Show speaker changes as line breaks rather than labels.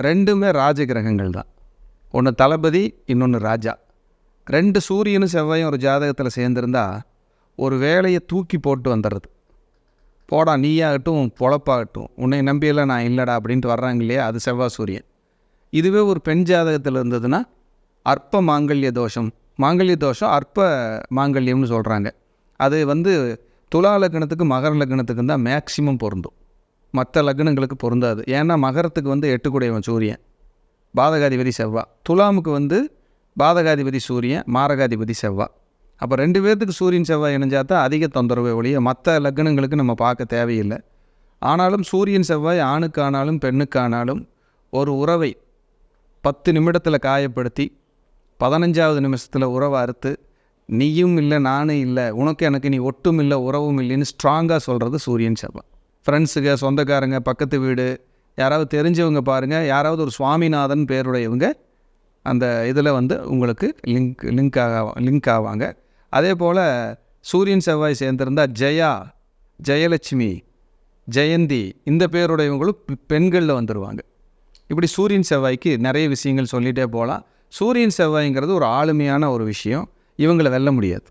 2மே ராஜ கிரகங்கள் தான். ஒன்று தளபதி, இன்னொன்று ராஜா. 2 சூரியனும் செவ்வாயும் ஒரு ஜாதகத்தில் சேர்ந்துருந்தா ஒரு வேலையை தூக்கி போட்டு வந்துடுறது. போடா நீயாகட்டும் பொழப்பாகட்டும், உன்னை நம்பியெல்லாம் நான் இல்லைடா அப்படின்ட்டு வர்றாங்க இல்லையா, அது செவ்வாய் சூரியன். இதுவே ஒரு பெண் ஜாதகத்தில் இருந்ததுன்னா அற்ப மாங்கல்ய தோஷம், மாங்கல்ய தோஷம் அற்ப மாங்கல்யம்னு சொல்கிறாங்க. அது துலா லக்னத்துக்கு மகர லக்னத்துக்கு தான் மேக்சிமம் பொருந்தும், மற்ற லக்னங்களுக்கு பொருந்தாது. ஏன்னா மகரத்துக்கு 8 கூடையவன் சூரியன், பாதகாதிபதி செவ்வாய். துலாமுக்கு பாதகாதிபதி சூரியன், மாரகாதிபதி செவ்வாய். அப்போ 2 பேர்த்துக்கு சூரியன் செவ்வாய் இணைஞ்சால் தான் அதிக தொந்தரவு ஒழிய மற்ற லக்னங்களுக்கு நம்ம பார்க்க தேவையில்லை. ஆனாலும் சூரியன் செவ்வாய் ஆணுக்கானாலும் பெண்ணுக்கானாலும் ஒரு உறவை 10 நிமிடத்தில் காயப்படுத்தி 15வது நிமிஷத்தில் உறவை அறுத்து, நீயும் இல்லை நானும் இல்லை, உனக்கு எனக்கு நீ ஒட்டும் இல்லை உறவும் இல்லைன்னு ஸ்ட்ராங்காக சொல்கிறது சூரியன் செவ்வாய். ஃப்ரெண்ட்ஸுங்க, சொந்தக்காரங்க, பக்கத்து வீடு, யாராவது தெரிஞ்சவங்க பாருங்கள், யாராவது ஒரு சுவாமிநாதன் பேருடையவங்க அந்த இதில் உங்களுக்கு லிங்க் ஆவாங்க. அதே போல் சூரியன் செவ்வாய் சேர்ந்திருந்தால் ஜெயா, ஜெயலட்சுமி, ஜெயந்தி இந்த பேருடையவங்களும் பெண்களில் வந்துடுவாங்க. இப்படி சூரியன் செவ்வாய்க்கு நிறைய விஷயங்கள் சொல்லிகிட்டே போகலாம். சூரியன் செவ்வாய்ங்கிறது ஒரு ஆளுமையான ஒரு விஷயம், இவங்களை வெல்ல முடியாது.